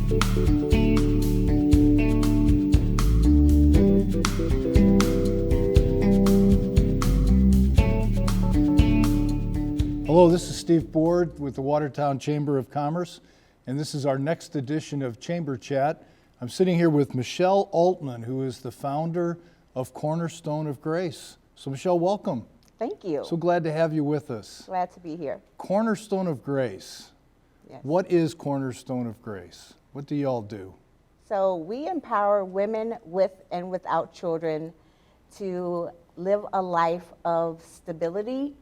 Hello, this is Steve Board with the Watertown Chamber of Commerce, and this is our next edition of Chamber Chat. I'm sitting here with Michele Altman, who is the founder of Cornerstone of Grace. So Michele, welcome. Thank you. So glad to have you with us. Glad to be here. Cornerstone of Grace. Yes. What is Cornerstone of Grace? What do y'all do? So we empower women with and without children to live a life of stability.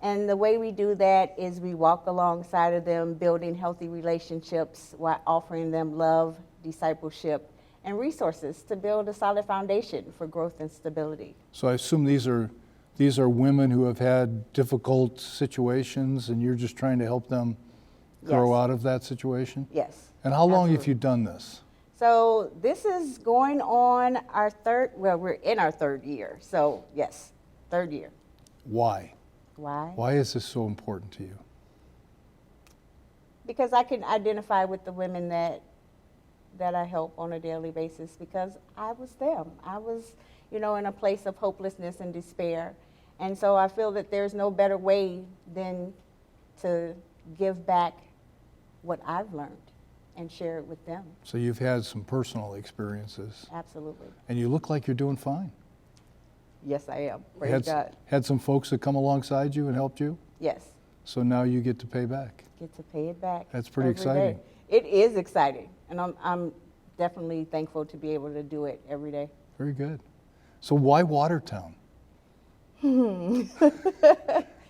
And the way we do that is we walk alongside of them, building healthy relationships while offering them love, discipleship, and resources to build a solid foundation for growth and stability. So I assume these are women who have had difficult situations, and you're just trying to help them grow out of that situation? Yes. And how long absolutely. have you done this? So this is going on our we're in our third year. So yes, third year. Why? Why? Why is this so important to you? Because I can identify with the women that I help on a daily basis, because I was them. I was, in a place of hopelessness and despair. And so I feel that there's no better way than to give back what I've learned and share it with them. So you've had some personal experiences. Absolutely. And you look like you're doing fine. Yes, I am. Praise God. Had some folks that come alongside you and helped you? Yes. So now you get to pay back. Get to pay it back. That's pretty every exciting. day. It is exciting. And I'm definitely thankful to be able to do it every day. Very good. So why Watertown?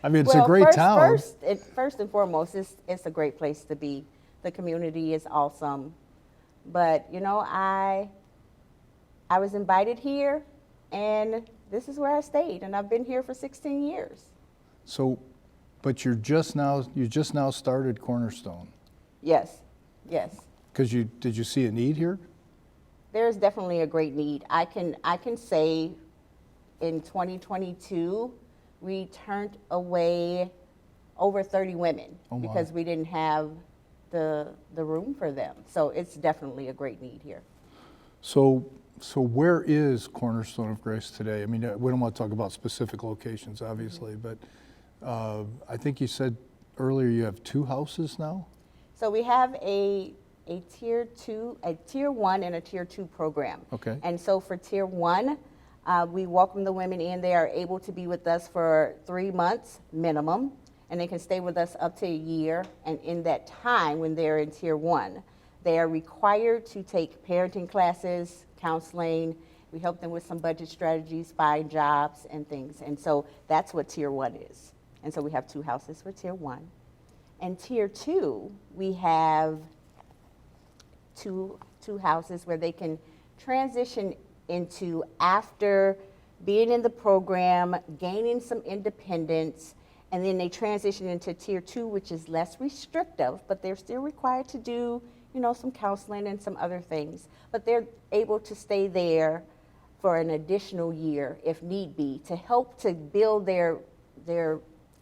I mean, it's a great town. First and foremost, it's a great place to be. The community is awesome. But, I was invited here, and this is where I stayed, and I've been here for 16 years. So, but you just now started Cornerstone. Yes. Because did you see a need here? There's definitely a great need. I can say in 2022, we turned away over 30 women because we didn't have the room for them. So it's definitely a great need here. So where is Cornerstone of Grace today? I mean, we don't want to talk about specific locations, obviously, but I think you said earlier you have 2 houses now? So we have a tier 1 and a tier 2 program. Okay. And so for tier 1, we welcome the women in. They are able to be with us for 3 months minimum, and they can stay with us up to a year. And in that time, when they're in tier 1, they are required to take parenting classes, counseling. We help them with some budget strategies, find jobs and things. And so that's what tier 1 is. And so we have 2 houses for tier 1. And tier 2, we have two houses where they can transition into after being in the program, gaining some independence, and then they transition into tier 2, which is less restrictive, but they're still required to do, some counseling and some other things. But they're able to stay there for an additional year, if need be, to help to build their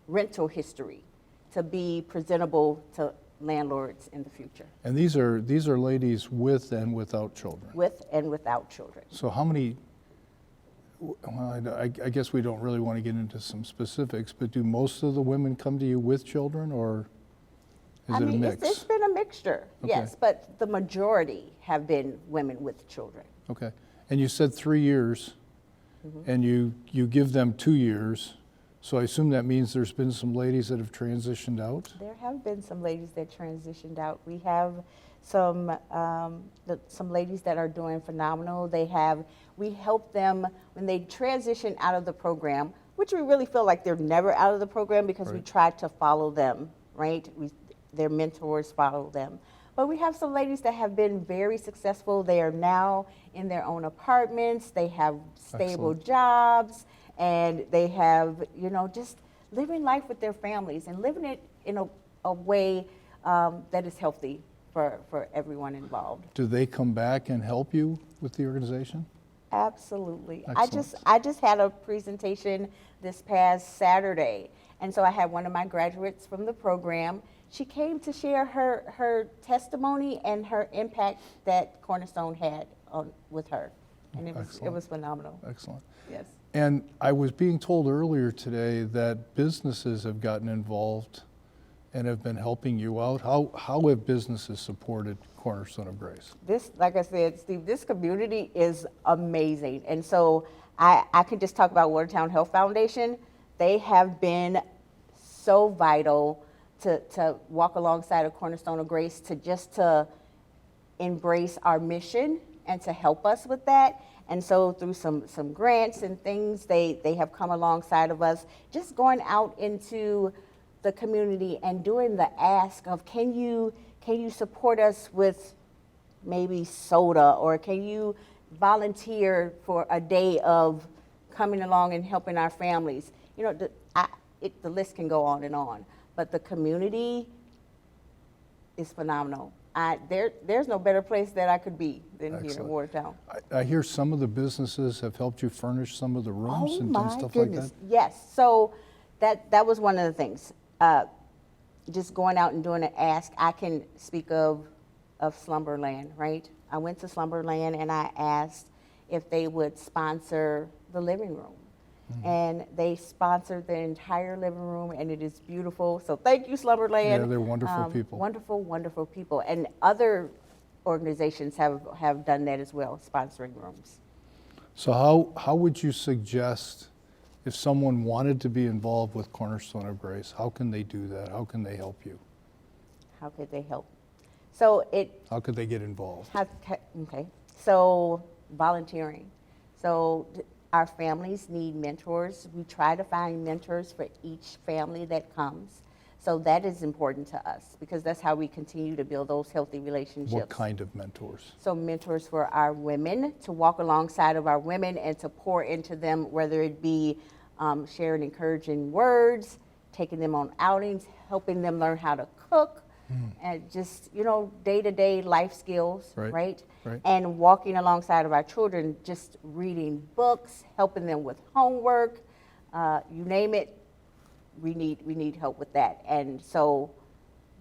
rental history, to be presentable to landlords in the future. And these are ladies with and without children? With and without children. So how many, well, I guess we don't really want to get into some specifics, but do most of the women come to you with children, or is it a mix? It's been a mixture, Okay. yes, but the majority have been women with children. Okay. And you said 3 years, and you give them 2 years. So I assume that means there's been some ladies that have transitioned out? There have been some ladies that transitioned out. We have some ladies that are doing phenomenal. We help them when they transition out of the program, which we really feel like they're never out of the program because we try to follow them, right? Their mentors follow them. But we have some ladies that have been very successful. They are now in their own apartments. They have stable jobs. And they have, just living life with their families and living it in a way that is healthy for everyone involved. Do they come back and help you with the organization? Absolutely. Excellent. I just had a presentation this past Saturday. And so I had one of my graduates from the program. she came to share her testimony and her impact that Cornerstone had with her. And it was phenomenal. Excellent. Yes. And I was being told earlier today that businesses have gotten involved and have been helping you out. How have businesses supported Cornerstone of Grace? This, like I said, Steve, this community is amazing. And so I can just talk about Watertown Health Foundation. They have been so vital to walk alongside of Cornerstone of Grace, to embrace our mission and to help us with that. And so through some grants and things, they have come alongside of us, just going out into the community and doing the ask of, can you support us with maybe soda, or can you volunteer for a day of coming along and helping our families? You know, the list can go on and on, but the community is phenomenal. There's no better place that I could be than here in Watertown. I hear some of the businesses have helped you furnish some of the rooms and stuff like that. Yes, so that was one of the things. Just going out and doing an ask. I can speak of Slumberland, right? I went to Slumberland and I asked if they would sponsor the living room. And they sponsored the entire living room, and it is beautiful. So thank you, Slumberland. Yeah, they're wonderful people. Wonderful, wonderful people. And other organizations have done that as well, sponsoring rooms. So how would you suggest, if someone wanted to be involved with Cornerstone of Grace, how can they do that? How can they help you? How could they help? So how could they get involved? Okay, so volunteering. So our families need mentors. We try to find mentors for each family that comes. So that is important to us, because that's how we continue to build those healthy relationships. What kind of mentors? So mentors for our women, to walk alongside of our women and to pour into them, whether it be sharing encouraging words, taking them on outings, helping them learn how to cook, and just, day-to-day life skills, right? And walking alongside of our children, just reading books, helping them with homework, you name it, we need help with that. And so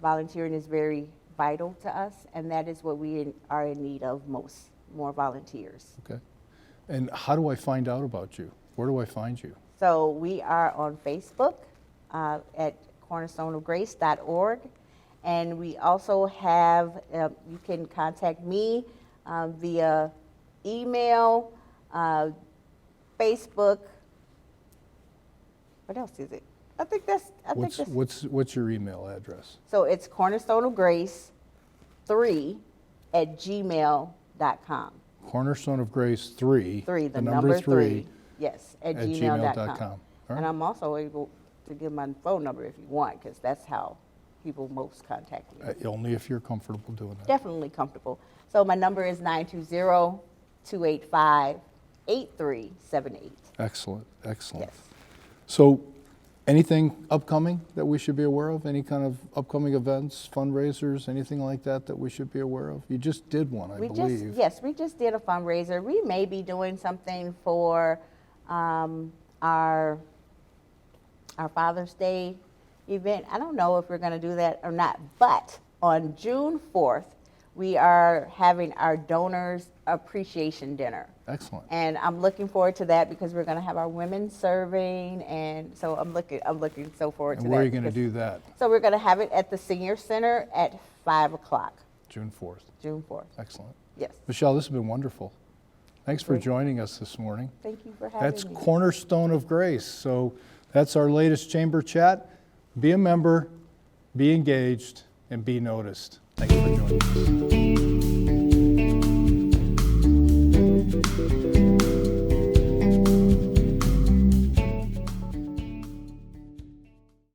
volunteering is very vital to us, and that is what we are in need of most, more volunteers. Okay. And how do I find out about you? Where do I find you? So we are on Facebook at cornerstoneofgrace.org. And we also have, you can contact me via email, Facebook. What else is it? I think that's. What's your email address? So it's cornerstoneofgrace3@gmail.com. Cornerstone of Grace 3. The number 3. Yes, at gmail.com. gmail.com. Right. And I'm also able to give my phone number if you want, because that's how people most contact me. Only if you're comfortable doing that. Definitely comfortable. So my number is 920-285-8378. Excellent. Yes. So anything upcoming that we should be aware of? Any kind of upcoming events, fundraisers, anything like that we should be aware of? You just did one, I believe. Yes, we just did a fundraiser. We may be doing something for our Father's Day event. I don't know if we're going to do that or not, but on June 4th, we are having our donors appreciation dinner. Excellent. And I'm looking forward to that, because we're going to have our women serving, and so I'm looking so forward to that. And where are you going to do that? So we're going to have it at the Senior Center at 5 o'clock. June 4th. June 4th. Excellent. Yes. Michele, this has been wonderful. Thanks for joining us this morning. Thank you for having That's me. Cornerstone of Grace. So that's our latest chamber chat. Be a member, be engaged, and be noticed. Thank you for joining us.